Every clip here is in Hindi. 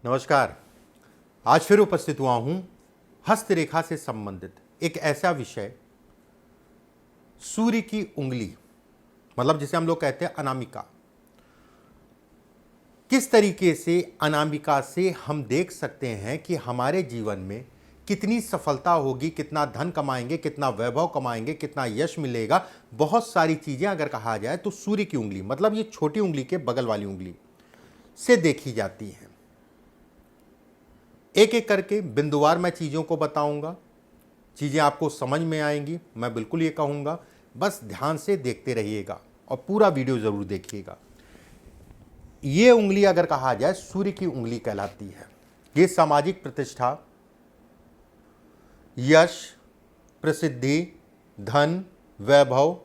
नमस्कार। आज फिर उपस्थित हुआ हूं हस्तरेखा से संबंधित एक ऐसा विषय, सूर्य की उंगली, मतलब जिसे हम लोग कहते हैं अनामिका। किस तरीके से अनामिका से हम देख सकते हैं कि हमारे जीवन में कितनी सफलता होगी, कितना धन कमाएंगे, कितना वैभव कमाएंगे, कितना यश मिलेगा। बहुत सारी चीजें अगर कहा जाए तो सूर्य की उंगली, मतलब ये छोटी उंगली के बगल वाली उंगली से देखी जाती है। एक एक करके बिंदुवार मैं चीज़ों को बताऊंगा, चीज़ें आपको समझ में आएंगी। मैं बिल्कुल ये कहूँगा, बस ध्यान से देखते रहिएगा और पूरा वीडियो ज़रूर देखिएगा। ये उंगली अगर कहा जाए सूर्य की उंगली कहलाती है। ये सामाजिक प्रतिष्ठा, यश, प्रसिद्धि, धन, वैभव।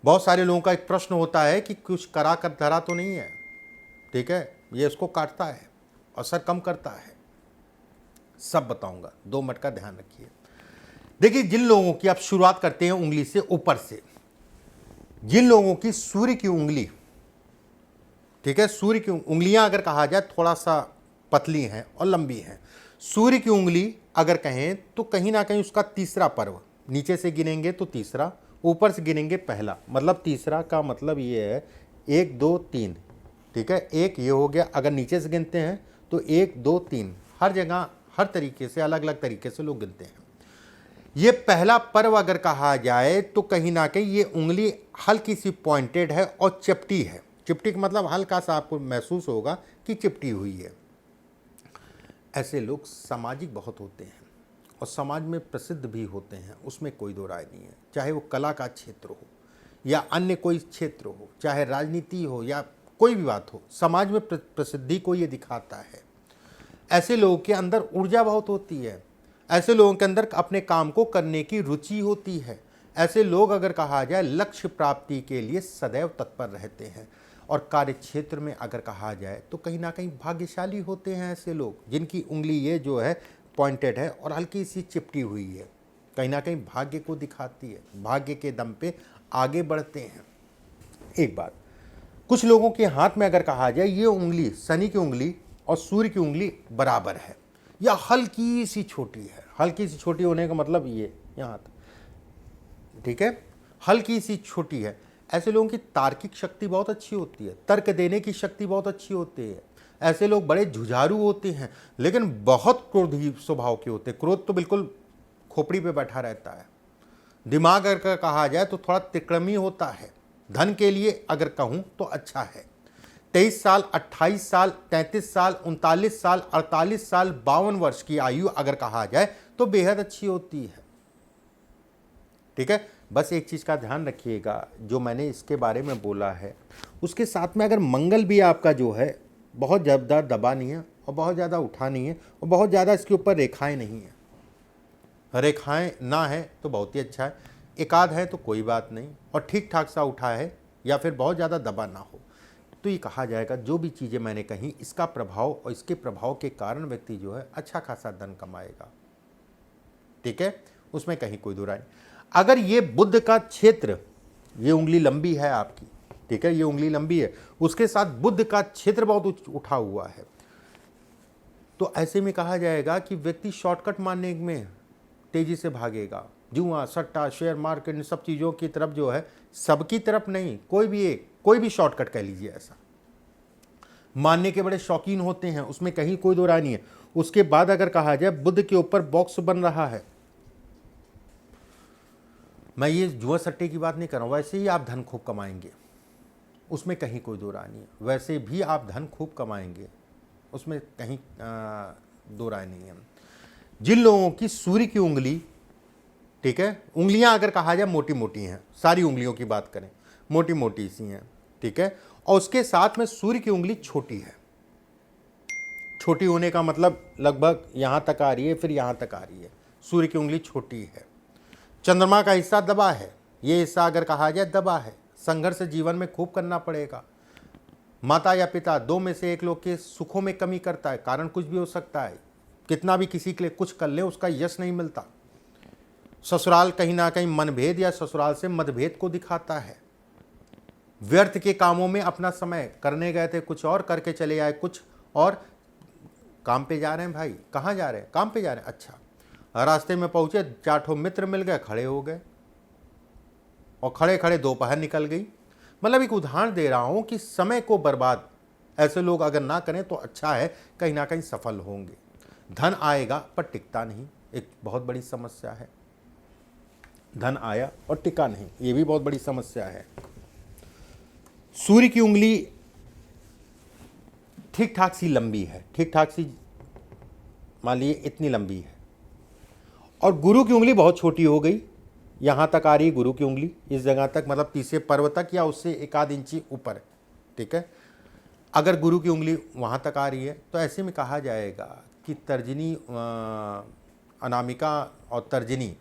बहुत सारे लोगों का एक प्रश्न होता है कि कुछ करा कर धरा तो नहीं है, ठीक है, ये इसको काटता है, असर कम करता है, सब बताऊंगा। 2 मिनट का ध्यान रखिए। देखिए, जिन लोगों की आप शुरुआत करते हैं उंगली से ऊपर से, जिन लोगों की सूर्य की उंगली, ठीक है, सूर्य की उंगलियां अगर कहा जाए थोड़ा सा पतली हैं और लंबी हैं। सूर्य की उंगली अगर कहें तो कहीं ना कहीं उसका तीसरा पर्व, नीचे से गिनेंगे तो तीसरा, ऊपर से गिनेंगे पहला, मतलब तीसरा का मतलब ये है 1 2 3, ठीक है। एक ये हो गया, अगर नीचे से गिनते हैं तो 1 2 3, हर जगह हर तरीके से अलग अलग तरीके से लोग गिनते हैं। ये पहला पर्व अगर कहा जाए तो कहीं ना कहीं ये उंगली हल्की सी पॉइंटेड है और चिपटी है। चिपटी का मतलब हल्का सा आपको महसूस होगा कि चिपटी हुई है। ऐसे लोग सामाजिक बहुत होते हैं और समाज में प्रसिद्ध भी होते हैं, उसमें कोई दो राय नहीं है। चाहे वो कला का क्षेत्र हो या अन्य कोई क्षेत्र हो, चाहे राजनीति हो या कोई भी बात हो, समाज में प्रसिद्धि को ये दिखाता है। ऐसे लोगों के अंदर ऊर्जा बहुत होती है। ऐसे लोगों के अंदर अपने काम को करने की रुचि होती है। ऐसे लोग अगर कहा जाए लक्ष्य प्राप्ति के लिए सदैव तत्पर रहते हैं। और कार्य क्षेत्र में अगर कहा जाए तो कहीं ना कहीं भाग्यशाली होते हैं ऐसे लोग जिनकी उंगली ये जो है पॉइंटेड है और हल्की सी चिपटी हुई है। कहीं ना कहीं भाग्य को दिखाती है, भाग्य के दम पे आगे बढ़ते हैं। एक बात, कुछ लोगों के हाथ में अगर कहा जाए ये उंगली, शनि की उंगली और सूर्य की उंगली बराबर है या हल्की सी छोटी है। हल्की सी छोटी होने का मतलब ये यहाँ तक, ठीक है, हल्की सी छोटी है। ऐसे लोगों की तार्किक शक्ति बहुत अच्छी होती है, तर्क देने की शक्ति बहुत अच्छी होती है। ऐसे लोग बड़े जुझारू होते हैं लेकिन बहुत क्रोधी स्वभाव के होते हैं। क्रोध तो बिल्कुल खोपड़ी पे बैठा रहता है। दिमाग अगर कहा जाए तो थोड़ा तिकड़मी होता है। धन के लिए अगर कहूँ तो अच्छा है। 23 साल, 28 साल, 33 साल, 39 साल, 48 साल, 52 वर्ष की आयु अगर कहा जाए तो बेहद अच्छी होती है, ठीक है। बस एक चीज़ का ध्यान रखिएगा, जो मैंने इसके बारे में बोला है उसके साथ में अगर मंगल भी आपका जो है बहुत ज़्यादा दबा नहीं है और बहुत ज़्यादा उठा नहीं है और बहुत ज़्यादा इसके ऊपर रेखाएं नहीं है, रेखाएं ना है तो बहुत ही अच्छा है, एकाध है तो कोई बात नहीं, और ठीक ठाक सा उठा है या फिर बहुत ज़्यादा दबा ना हो तो ये कहा जाएगा जो भी चीज़ें मैंने कही इसका प्रभाव और इसके प्रभाव के कारण व्यक्ति जो है अच्छा खासा धन कमाएगा, ठीक है, उसमें कहीं कोई दो राय नहीं। अगर ये बुध का क्षेत्र, ये उंगली लंबी है आपकी, ठीक है, ये उंगली लंबी है, उसके साथ बुध का क्षेत्र बहुत उठा हुआ है, तो ऐसे में कहा जाएगा कि व्यक्ति शॉर्टकट मारने में तेजी से भागेगा। जुआ, सट्टा, शेयर मार्केट, इन सब चीज़ों की तरफ जो है, सबकी तरफ नहीं, कोई भी शॉर्टकट कह लीजिए, ऐसा मानने के बड़े शौकीन होते हैं, उसमें कहीं कोई दो राय नहीं है। उसके बाद अगर कहा जाए बुध के ऊपर बॉक्स बन रहा है, मैं ये जुआ सट्टे की बात नहीं कर रहा हूँ, वैसे ही आप धन खूब कमाएंगे, उसमें कहीं कोई दो राय नहीं है। वैसे भी आप धन खूब कमाएंगे, उसमें कहीं दो राय नहीं है। जिन लोगों की सूर्य की उंगली, ठीक है, उंगलियां अगर कहा जाए मोटी मोटी हैं, सारी उंगलियों की बात करें मोटी मोटी सी हैं, ठीक है, और उसके साथ में सूर्य की उंगली छोटी है। छोटी होने का मतलब लगभग यहां तक आ रही है, फिर यहां तक आ रही है, सूर्य की उंगली छोटी है। चंद्रमा का हिस्सा दबा है, ये हिस्सा अगर कहा जाए दबा है, संघर्ष जीवन में खूब करना पड़ेगा। माता या पिता, दो में से एक लोग के सुखों में कमी करता है, कारण कुछ भी हो सकता है, कितना भी किसी के लिए कुछ कर ले उसका यश नहीं मिलता। ससुराल कहीं ना कहीं मनभेद या ससुराल से मतभेद को दिखाता है। व्यर्थ के कामों में अपना समय, करने गए थे कुछ और, करके चले आए कुछ और काम पे जा रहे हैं भाई, कहाँ जा रहे हैं, काम पे जा रहे हैं, अच्छा रास्ते में पहुंचे, 4 ठो मित्र मिल गए, खड़े हो गए और खड़े खड़े दोपहर निकल गई। मतलब एक उदाहरण दे रहा हूं कि समय को बर्बाद ऐसे लोग अगर ना करें तो अच्छा है, कहीं ना कहीं सफल होंगे। धन आएगा पर टिकता नहीं, एक बहुत बड़ी समस्या है। धन आया और टिका नहीं, ये भी बहुत बड़ी समस्या है। सूर्य की उंगली ठीक ठाक सी लंबी है, ठीक ठाक सी, मान लीजिए इतनी लंबी है, और गुरु की उंगली बहुत छोटी हो गई, यहां तक आ रही है गुरु की उंगली, इस जगह तक, मतलब तीसरे पर्व तक या उससे 1 इंची ऊपर, ठीक है। अगर गुरु की उंगली वहां तक आ रही है तो ऐसे में कहा जाएगा कि तर्जनी, अनामिका और तर्जनी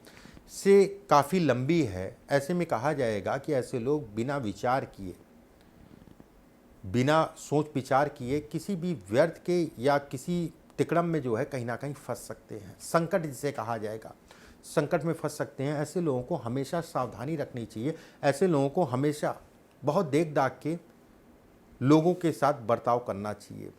से काफ़ी लंबी है। ऐसे में कहा जाएगा कि ऐसे लोग बिना विचार किए, बिना सोच विचार किए किसी भी व्यर्थ के या किसी तिकड़म में जो है कहीं ना कहीं फंस सकते हैं। संकट जिसे कहा जाएगा, संकट में फंस सकते हैं। ऐसे लोगों को हमेशा सावधानी रखनी चाहिए। ऐसे लोगों को हमेशा बहुत देख दाख के लोगों के साथ बर्ताव करना चाहिए।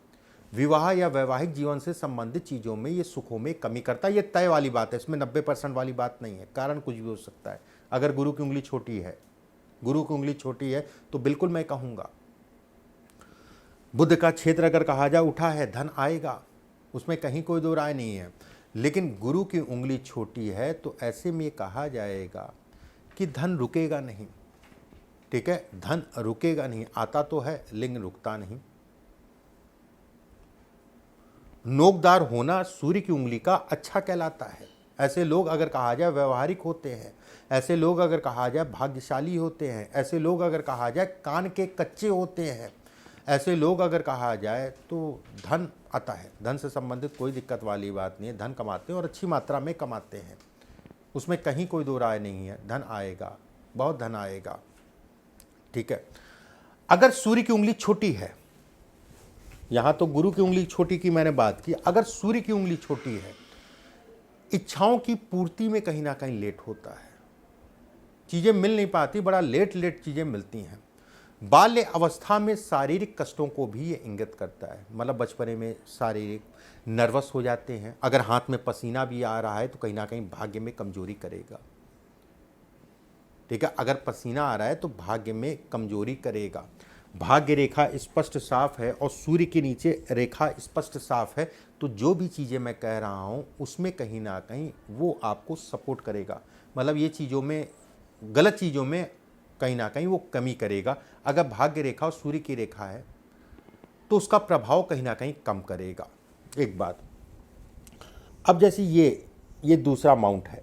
विवाह या वैवाहिक जीवन से संबंधित चीज़ों में ये सुखों में कमी करता है, ये तय वाली बात है, इसमें 90% वाली बात नहीं है। कारण कुछ भी हो सकता है। अगर गुरु की उंगली छोटी है, गुरु की उंगली छोटी है तो बिल्कुल मैं कहूँगा, बुध का क्षेत्र अगर कहा जाए उठा है, धन आएगा, उसमें कहीं कोई दो राय नहीं है। लेकिन गुरु की उंगली छोटी है तो ऐसे में कहा जाएगा कि धन रुकेगा नहीं, ठीक है, धन रुकेगा नहीं, आता तो है लेकिन रुकता नहीं। नोकदार होना सूर्य की उंगली का अच्छा कहलाता है। ऐसे लोग अगर कहा जाए व्यवहारिक होते हैं, ऐसे लोग अगर कहा जाए भाग्यशाली होते हैं, ऐसे लोग अगर कहा जाए कान के कच्चे होते हैं, ऐसे लोग अगर कहा जाए तो धन आता है। धन से संबंधित कोई दिक्कत वाली बात नहीं है, धन कमाते हैं और अच्छी मात्रा में कमाते हैं, उसमें कहीं कोई दो राय नहीं है। धन आएगा, बहुत धन आएगा, ठीक है। अगर सूर्य की उंगली छोटी है, यहां तो गुरु की उंगली छोटी की मैंने बात की, अगर सूर्य की उंगली छोटी है, इच्छाओं की पूर्ति में कहीं ना कहीं लेट होता है, चीजें मिल नहीं पाती, बड़ा लेट लेट चीजें मिलती हैं। बाल्य अवस्था में शारीरिक कष्टों को भी ये इंगित करता है, मतलब बचपने में शारीरिक नर्वस हो जाते हैं। अगर हाथ में पसीना भी आ रहा है तो कहीं ना कहीं भाग्य में कमजोरी करेगा, ठीक है। अगर पसीना आ रहा है तो भाग्य में कमजोरी करेगा। भाग्य रेखा स्पष्ट साफ है और सूर्य के नीचे रेखा स्पष्ट साफ है, तो जो भी चीज़ें मैं कह रहा हूँ उसमें कहीं ना कहीं वो आपको सपोर्ट करेगा, मतलब ये चीज़ों में, गलत चीज़ों में कहीं ना कहीं वो कमी करेगा। अगर भाग्य रेखा और सूर्य की रेखा है तो उसका प्रभाव कहीं ना कहीं कम करेगा। एक बात, अब जैसे ये दूसरा माउंट है,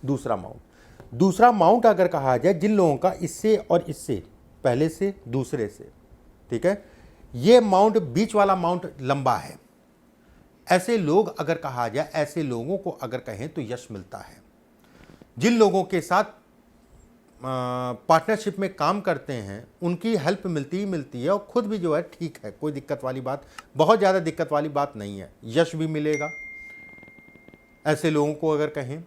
दूसरा माउंट अगर कहा जाए जिन लोगों का इससे और इससे, पहले से दूसरे से, ठीक है, ये माउंट, बीच वाला माउंट लंबा है, ऐसे लोग अगर कहा जाए, ऐसे लोगों को अगर कहें तो यश मिलता है। जिन लोगों के साथ पार्टनरशिप में काम करते हैं उनकी हेल्प मिलती ही मिलती है, और खुद भी जो है ठीक है, कोई दिक्कत वाली बात, बहुत ज़्यादा दिक्कत वाली बात नहीं है, यश भी मिलेगा। ऐसे लोगों को अगर कहें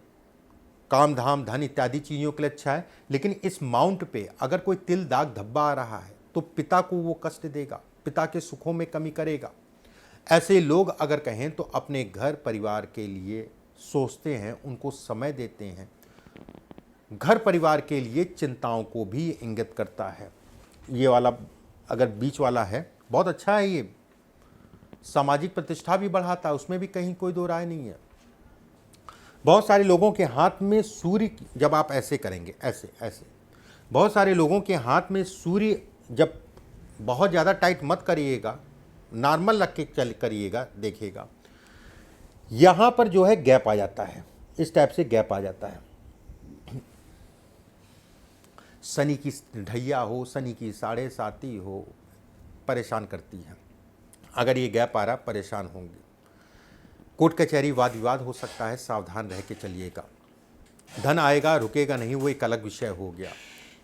काम धाम धन इत्यादि चीज़ों के लिए अच्छा है। लेकिन इस माउंट पे अगर कोई तिल दाग धब्बा आ रहा है तो पिता को वो कष्ट देगा, पिता के सुखों में कमी करेगा। ऐसे लोग अगर कहें तो अपने घर परिवार के लिए सोचते हैं, उनको समय देते हैं, घर परिवार के लिए चिंताओं को भी इंगित करता है। ये वाला अगर बीच वाला है बहुत अच्छा है, ये सामाजिक प्रतिष्ठा भी बढ़ाता है, उसमें भी कहीं कोई दो राय नहीं है। बहुत सारे लोगों के हाथ में सूर्य, जब आप ऐसे करेंगे, ऐसे ऐसे, बहुत सारे लोगों के हाथ में सूर्य, जब बहुत ज़्यादा टाइट मत करिएगा, नॉर्मल रख के चल करिएगा, देखिएगा यहाँ पर जो है गैप आ जाता है, इस टाइप से गैप आ जाता है। शनि की ढैया हो, शनि की 7.5 हो, परेशान करती है। अगर ये गैप आ रहा, परेशान होंगे। कोर्ट कचहरी वाद विवाद हो सकता है, सावधान रह के चलिएगा। धन आएगा, रुकेगा नहीं, वो एक अलग विषय हो गया।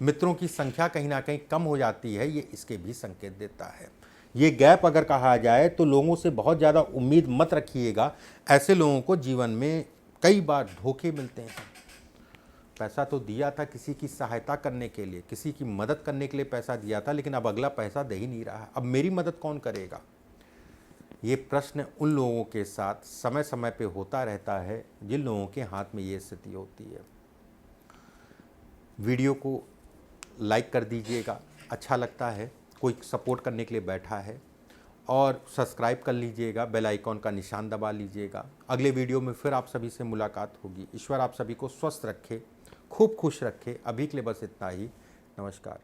मित्रों की संख्या कहीं ना कहीं कम हो जाती है, ये इसके भी संकेत देता है। ये गैप अगर कहा जाए तो लोगों से बहुत ज़्यादा उम्मीद मत रखिएगा। ऐसे लोगों को जीवन में कई बार धोखे मिलते हैं। पैसा तो दिया था किसी की सहायता करने के लिए, किसी की मदद करने के लिए पैसा दिया था, लेकिन अब अगला पैसा दे ही नहीं रहा है, अब मेरी मदद कौन करेगा। ये प्रश्न उन लोगों के साथ समय समय पे होता रहता है जिन लोगों के हाथ में ये स्थिति होती है। वीडियो को लाइक कर दीजिएगा, अच्छा लगता है, कोई सपोर्ट करने के लिए बैठा है, और सब्सक्राइब कर लीजिएगा, बेल आइकॉन का निशान दबा लीजिएगा। अगले वीडियो में फिर आप सभी से मुलाकात होगी। ईश्वर आप सभी को स्वस्थ रखे, खूब खुश रखे। अभी के लिए बस इतना ही। नमस्कार।